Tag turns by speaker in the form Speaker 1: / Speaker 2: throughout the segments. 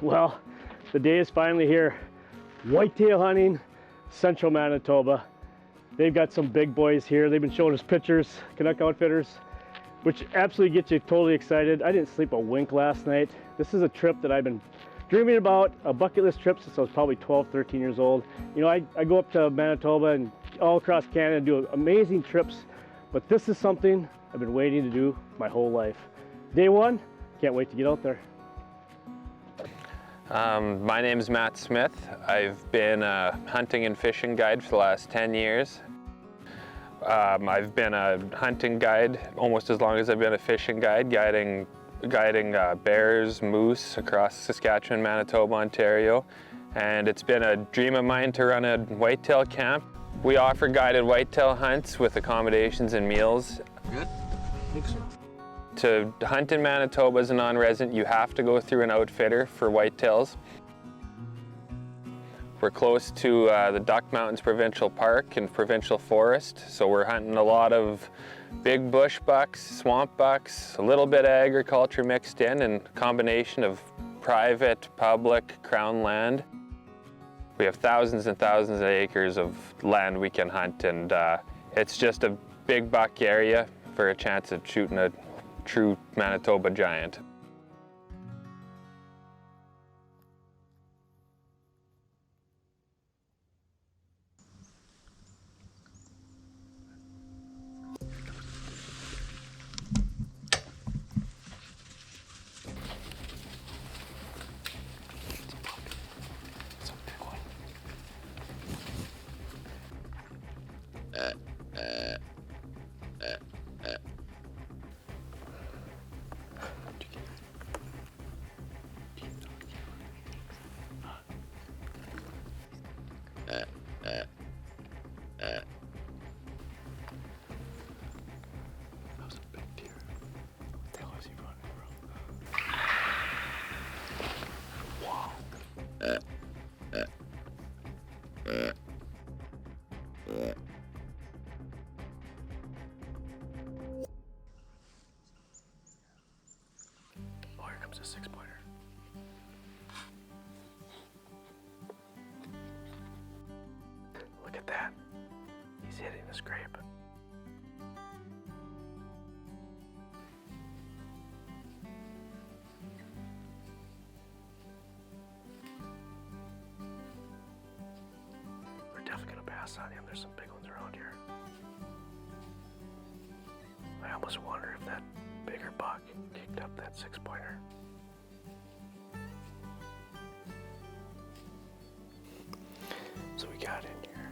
Speaker 1: Well, the day is finally here. Whitetail hunting, central Manitoba. They've got some big boys here. They've been showing us pictures, Kannuk Outfitters, which absolutely gets you totally excited. I didn't sleep a wink last night. This is a trip that I've been dreaming about, a bucket list trip since I was probably 12, 13 years old. You know, I go up to Manitoba and all across Canada and do amazing trips, but this is something I've been waiting to do my whole life. Day one, can't wait to get out there.
Speaker 2: My name is Matt Smith. I've been a hunting and fishing guide for the last 10 years. I've been a hunting guide almost as long as I've been a fishing guide, guiding bears, moose across Saskatchewan, Manitoba, Ontario. And it's been a dream of mine to run a whitetail camp. We offer guided whitetail hunts with accommodations and meals.
Speaker 3: Good? I think so.
Speaker 2: To hunt in Manitoba as a non-resident, you have to go through an outfitter for whitetails. We're close to the Duck Mountains Provincial Park and Provincial Forest, so we're hunting a lot of big bush bucks, swamp bucks, a little bit of agriculture mixed in, and a combination of private, public, crown land. We have thousands and thousands of acres of land we can hunt, and it's just a big buck area for a chance at shooting a true Manitoba giant.
Speaker 1: Oh, here comes a 6-pointer. Look at that. He's hitting the scrape. We're definitely gonna pass on him. There's some big ones around here. I almost wonder if that bigger buck kicked up that 6-pointer. So we got in here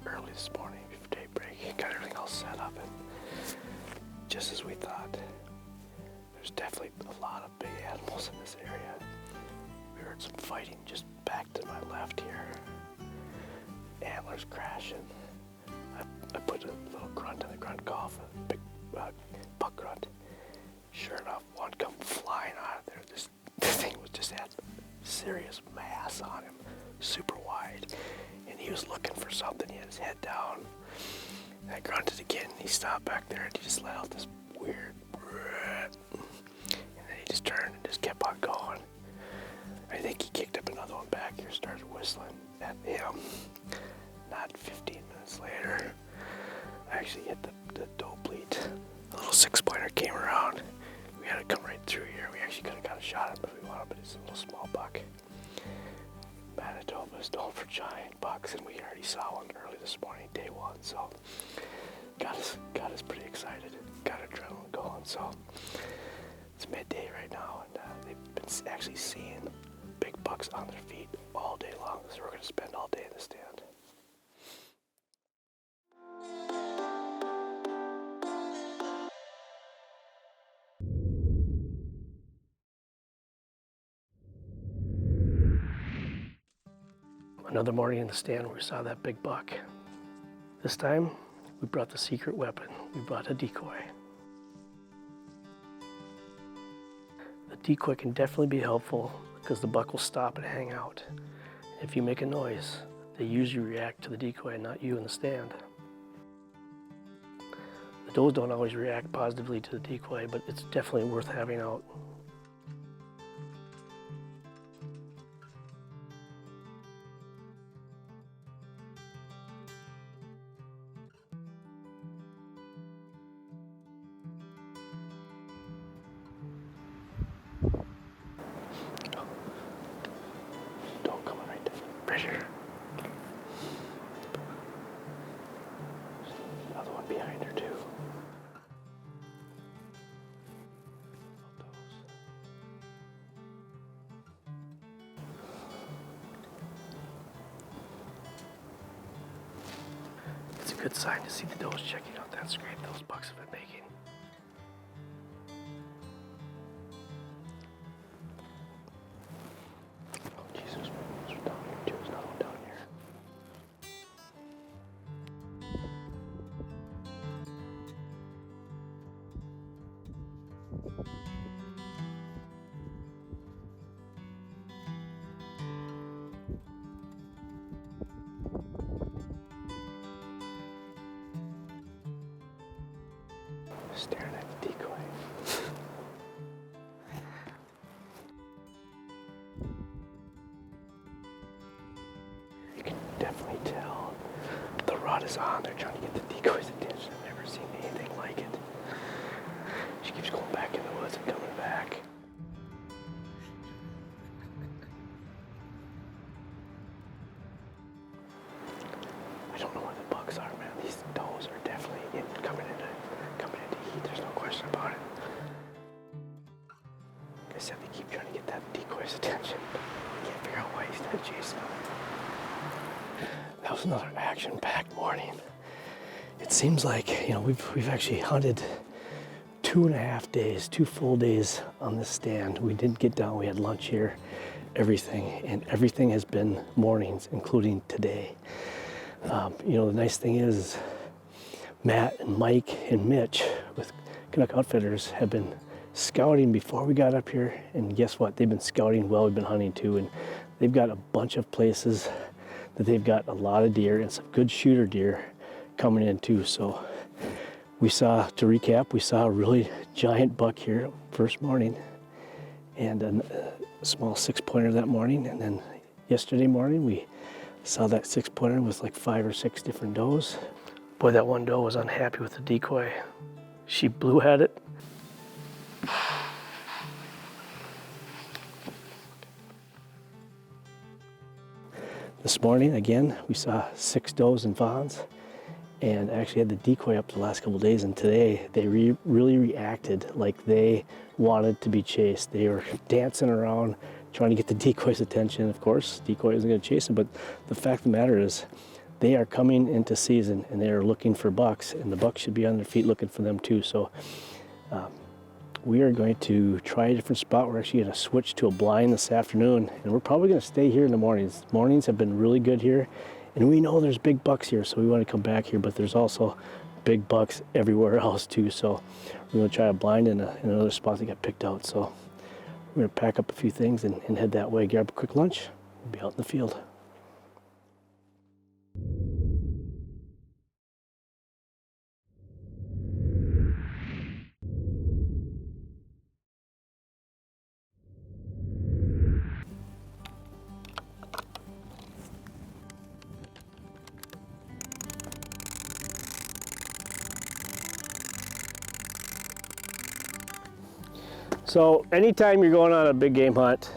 Speaker 1: early this morning before daybreak, got everything all set up, and just as we thought, there's definitely a lot of big animals in this area. We heard some fighting just back to my left here. Antlers crashing. I put a little grunt in the grunt call, a big buck grunt. Sure enough, one come flying out of there. This thing was just had serious mass on him, super wide, and he was looking for something. He had his head down. And I grunted again, and he stopped back there, and he just let out this weird, and then he just turned and just kept on going. I think he kicked up another one back here, started whistling at him. Not 15 minutes later, I actually hit the doe bleat. A little 6-pointer came around. We had to come right through here. We actually could have got a shot at him if we wanted, but it's a little small buck. Manitoba is known for giant bucks, and we already saw one early this morning, day one, so got us pretty excited, got adrenaline going. So it's midday right now, and they've been actually seeing big bucks on their feet all day long, so we're going to spend all day in the stand. Another morning in the stand where we saw that big buck. This time, we brought the secret weapon. We brought a decoy. The decoy can definitely be helpful because the buck will stop and hang out. If you make a noise, they usually react to the decoy, not you in the stand. The does don't always react positively to the decoy, but it's definitely worth having out. Good sign to see the does checking out that scrape those bucks have been making. Oh Jesus, there's down here too. There's another one down here. Staring at the decoy. You can definitely tell the rod is on. They're trying to get the decoy's attention. I've never seen anything like it. She keeps going back in the woods and coming back. I don't know where the bucks are, man. These does are definitely coming into heat. There's no question about it. Like I said, they keep trying to get that decoy's attention. I can't figure out why he's not chasing them. That was another action-packed morning. It seems like, we've actually hunted 2.5 days, 2 full days on this stand. We didn't get down. We had lunch here, everything, and everything has been mornings, including today. The nice thing is Matt and Mike and Mitch with Kannuk Outfitters have been scouting before we got up here, and guess what? They've been scouting while we've been hunting too, and they've got a bunch of places that they've got a lot of deer and some good shooter deer coming in too. So to recap, we saw a really giant buck here first morning and a small 6-pointer that morning, and then yesterday morning we saw that 6-pointer with like 5 or 6 different does. Boy, that one doe was unhappy with the decoy. She blew at it. This morning, again, we saw 6 does and fawns, and actually had the decoy up the last couple of days, and today they really reacted like they wanted to be chased. They were dancing around, trying to get the decoy's attention. Of course, the decoy isn't going to chase them, but the fact of the matter is, they are coming into season and they are looking for bucks, and the bucks should be on their feet looking for them too. So we are going to try a different spot. We're actually going to switch to a blind this afternoon, and we're probably going to stay here in the mornings. Mornings have been really good here, and we know there's big bucks here, so we want to come back here, but there's also big bucks everywhere else too. So we're going to try a blind in another spot that got picked out. So we're going to pack up a few things and head that way, grab a quick lunch, we'll be out in the field. So anytime you're going on a big game hunt,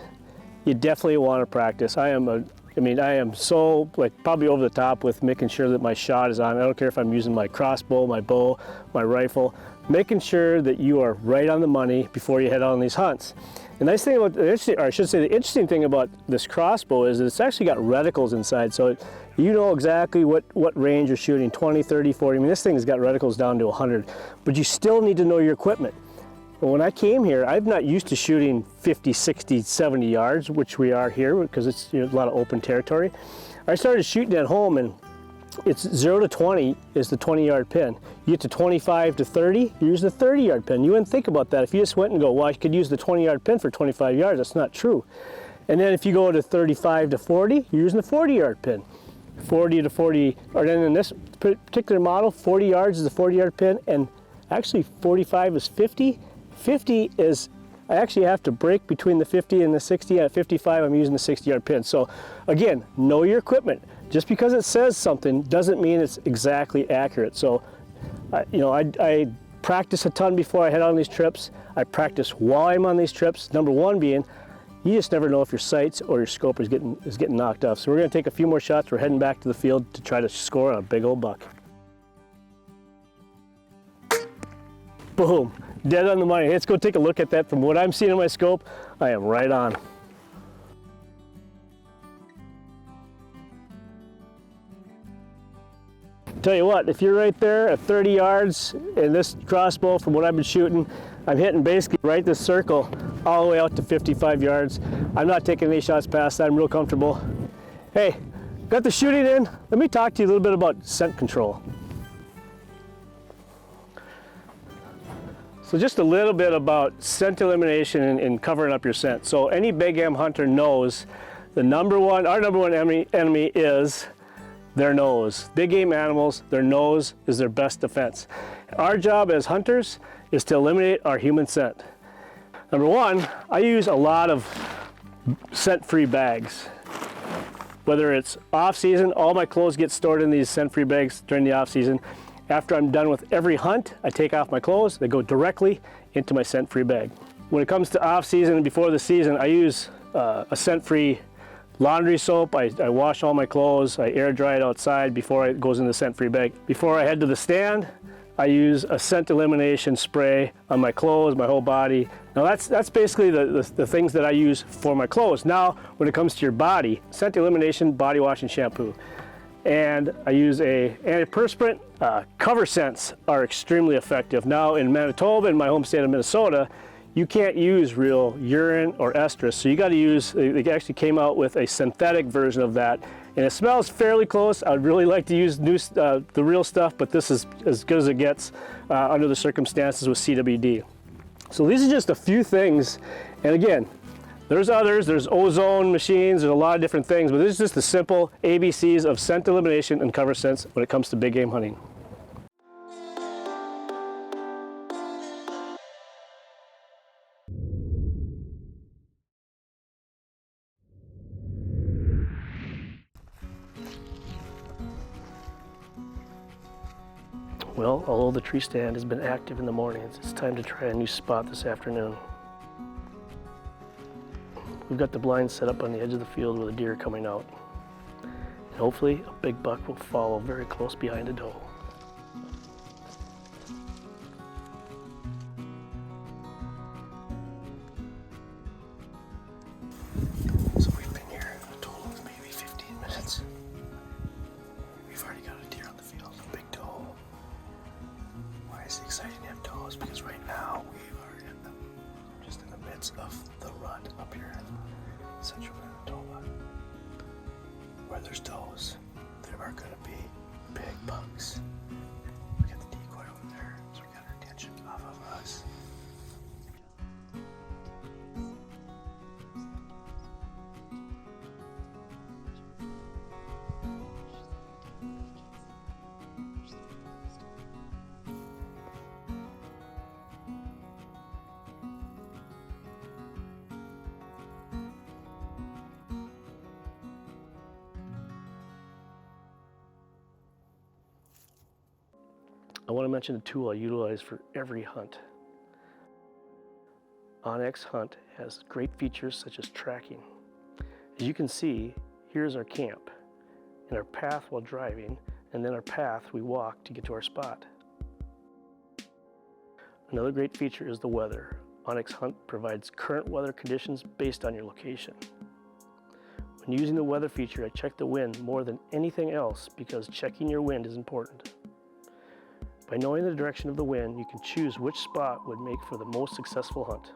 Speaker 1: you definitely want to practice. I am so probably over the top with making sure that my shot is on. I don't care if I'm using my crossbow, my bow, my rifle, making sure that you are right on the money before you head on these hunts. The nice thing about, the interesting thing about this crossbow is that it's actually got reticles inside, so you know exactly what range you're shooting, 20, 30, 40. I mean, this thing has got reticles down to 100, but you still need to know your equipment. But when I came here, I'm not used to shooting 50, 60, 70 yards, which we are here because it's a lot of open territory. I started shooting at home, and it's 0 to 20 is the 20-yard pin. You get to 25 to 30, you use the 30-yard pin. You wouldn't think about that. If you just went and go, well, I could use the 20-yard pin for 25 yards, that's not true. And then if you go to 35 to 40, you're using the 40-yard pin. 40 to 40, or then in this particular model, 40 yards is the 40-yard pin, and actually 45 is 50. 50 is, I actually have to break between the 50 and the 60. At 55, I'm using the 60-yard pin. So again, know your equipment. Just because it says something doesn't mean it's exactly accurate. So, I practice a ton before I head on these trips. I practice while I'm on these trips. Number one being, you just never know if your sights or your scope is getting knocked off. So we're going to take a few more shots. We're heading back to the field to try to score on a big old buck. Boom. Dead on the money. Let's go take a look at that. From what I'm seeing in my scope, I am right on.
Speaker 3: Tell you what, if you're right there at 30 yards in this crossbow from what I've been shooting, I'm hitting basically right this circle all the way out to 55 yards. I'm not taking any shots past that. I'm real comfortable. Hey, got the shooting in. Let me talk to you a little bit about scent control. So just a little bit about scent elimination and covering up your scent. So any big game hunter knows our number one enemy is their nose. Big game animals, their nose is their best defense. Our job as hunters is to eliminate our human scent. Number one, I use a lot of scent-free bags. Whether it's off-season, all my clothes get stored in these scent-free bags during the off-season. After I'm done with every hunt, I take off my clothes, they go directly into my scent-free bag. When it comes to off-season and before the season, I use a scent-free laundry soap. I wash all my clothes, I air dry it outside before it goes in the scent-free bag. Before I head to the stand, I use a scent elimination spray on my clothes, my whole body. Now that's basically the things that I use for my clothes. Now, when it comes to your body, scent elimination, body wash, and shampoo. And I use a antiperspirant. Cover scents are extremely effective. Now in Manitoba, in my home state of Minnesota, you can't use real urine or estrus, so you got to use, they actually came out with a synthetic version of that, and it smells fairly close. I'd really like to use the real stuff, but this is as good as it gets under the circumstances with CWD. So these are just a few things, and again, there's others, there's ozone machines, there's a lot of different things, but this is just the simple ABCs of scent elimination and cover scents when it comes to big game hunting. Well, although the tree stand has been active in the mornings, it's time to try a new spot this afternoon. We've got the blinds set up on the edge of the field with a deer coming out. And hopefully a big buck will follow very close behind a doe. So we've been here a total of maybe 15 minutes. We've already got a deer on the field, a big doe. Why is it exciting to have does? Because right now we are just in the midst of the rut up here in central Manitoba. Where there's does, there are going to be big bucks. We got the decoy over there, so we got our attention off of us. I want to mention a tool I utilize for every hunt. onX Hunt has great features such as tracking. As you can see, here's our camp, and our path while driving, and then our path we walk to get to our spot. Another great feature is the weather. onX Hunt provides current weather conditions based on your location. When using the weather feature, I check the wind more than anything else because checking your wind is important. By knowing the direction of the wind, you can choose which spot would make for the most successful hunt.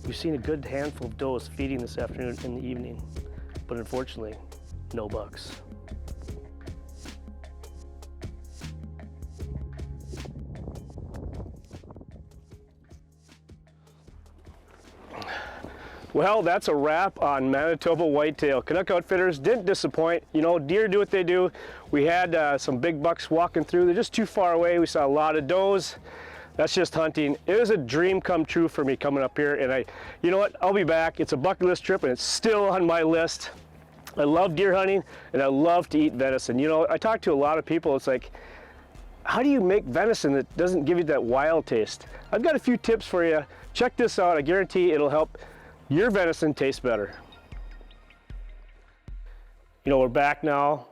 Speaker 3: We've seen a good handful of does feeding this afternoon in the evening, but unfortunately, no bucks. Well, that's a wrap on Manitoba whitetail. Kannuk Outfitters didn't disappoint. You know, deer do what they do. We had some big bucks walking through. They're just too far away. We saw a lot of does. That's just hunting. It was a dream come true for me coming up here, and you know what? I'll be back. It's a bucket list trip, and it's still on my list. I love deer hunting, and I love to eat venison. You know, I talk to a lot of people. It's like, how do you make venison that doesn't give you that wild taste? I've got a few tips for you. Check this out. I guarantee it'll help your venison taste better. You know, we're back now,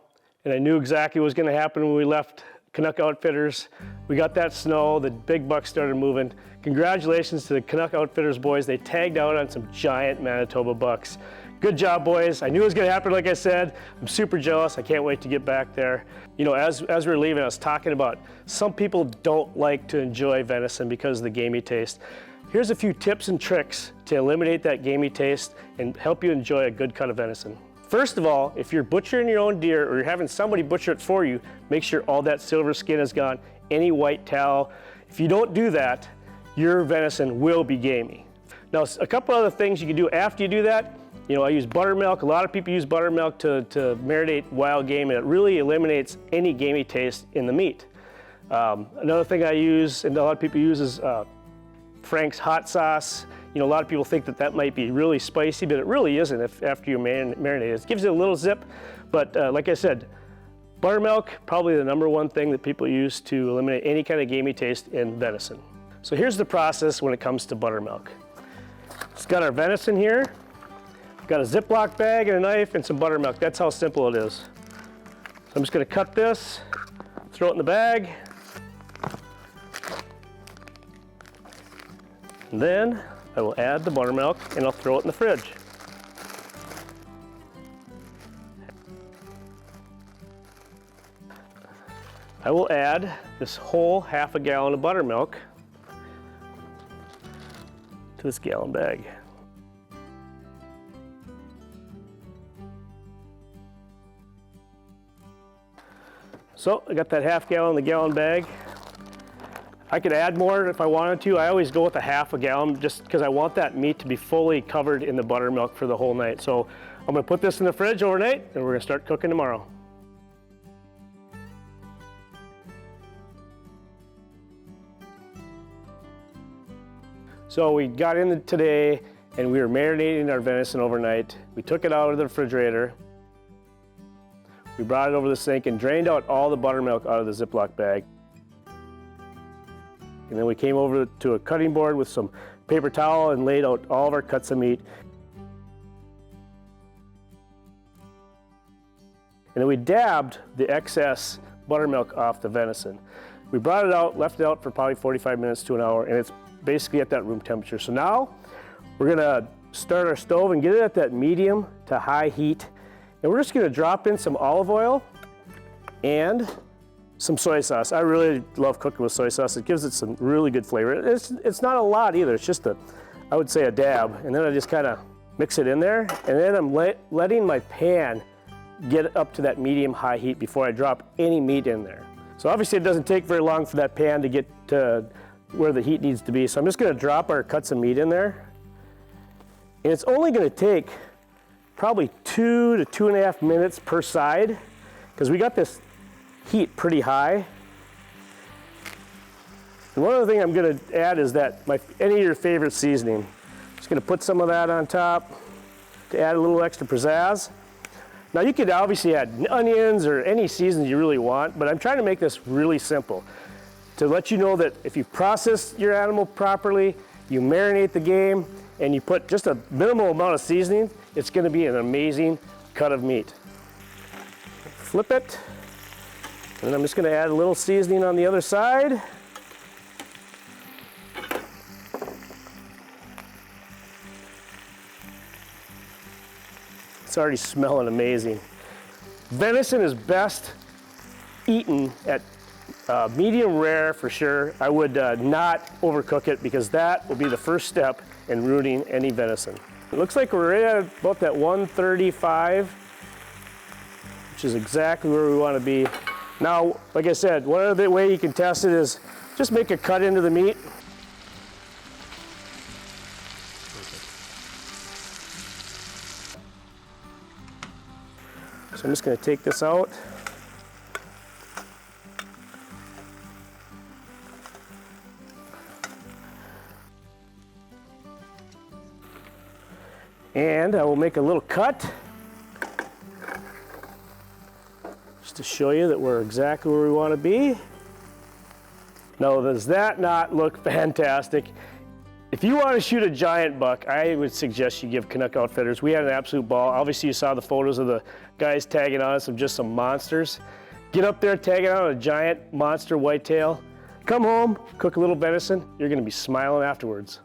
Speaker 3: and I knew exactly what was going to happen when we left Kannuk Outfitters. We got that snow, the big bucks started moving. Congratulations to the Kannuk Outfitters boys. They tagged out on some giant Manitoba bucks. Good job, boys. I knew it was going to happen, like I said. I'm super jealous. I can't wait to get back there. You know, as we were leaving, I was talking about some people don't like to enjoy venison because of the gamey taste. Here's a few tips and tricks to eliminate that gamey taste and help you enjoy a good cut of venison. First of all, if you're butchering your own deer or you're having somebody butcher it for you, make sure all that silver skin is gone, any white tallow. If you don't do that, your venison will be gamey. Now, a couple other things you can do after you do that. You know, I use buttermilk. A lot of people use buttermilk to marinate wild game, and it really eliminates any gamey taste in the meat. Another thing I use, and a lot of people use, is Frank's hot sauce. You know, a lot of people think that might be really spicy, but it really isn't after you marinate it. It gives it a little zip, but like I said, buttermilk, probably the number1 thing that people use to eliminate any kind of gamey taste in venison. So here's the process when it comes to buttermilk. It's got our venison here. Got a Ziploc bag and a knife and some buttermilk. That's how simple it is. So I'm just gonna cut this, throw it in the bag. And then I will add the buttermilk and I'll throw it in the fridge. I will add this whole half a gallon of buttermilk to this gallon bag. So I got that half gallon in the gallon bag. I could add more if I wanted to. I always go with a half a gallon just because I want that meat to be fully covered in the buttermilk for the whole night. So I'm gonna put this in the fridge overnight and we're gonna start cooking tomorrow. So we got in today and we were marinating our venison overnight. We took it out of the refrigerator. We brought it over the sink and drained out all the buttermilk out of the Ziploc bag. And then we came over to a cutting board with some paper towel and laid out all of our cuts of meat. And then we dabbed the excess buttermilk off the venison. We brought it out, left it out for probably 45 minutes to an hour, and it's basically at that room temperature. So now we're gonna start our stove and get it at that medium to high heat. And we're just gonna drop in some olive oil and some soy sauce. I really love cooking with soy sauce. It gives it some really good flavor. It's not a lot either. It's just I would say a dab. And then I just kind of mix it in there. And then I'm letting my pan get up to that medium high heat before I drop any meat in there. So obviously it doesn't take very long for that pan to get to where the heat needs to be. So I'm just gonna drop our cuts of meat in there. And it's only gonna take probably 2 to 2.5 minutes per side because we got this heat pretty high. And one other thing I'm gonna add is that any of your favorite seasoning. Just gonna put some of that on top to add a little extra pizzazz. Now you could obviously add onions or any seasoning you really want, but I'm trying to make this really simple to let you know that if you process your animal properly, you marinate the game, and you put just a minimal amount of seasoning, it's gonna be an amazing cut of meat. Flip it. And I'm just gonna add a little seasoning on the other side. It's already smelling amazing. Venison is best eaten at medium rare for sure. I would not overcook it because that will be the first step in ruining any venison. It looks like we're right at about that 135, which is exactly where we want to be. Now, like I said, one other way you can test it is just make a cut into the meat. So I'm just going to take this out. And I will make a little cut just to show you that we're exactly where we want to be. Now, does that not look fantastic? If you want to shoot a giant buck, I would suggest you give Kannuk Outfitters. We had an absolute ball. Obviously, you saw the photos of the guys tagging on us of just some monsters. Get up there, tagging on a giant monster whitetail. Come home, cook a little venison. You're going to be smiling afterwards.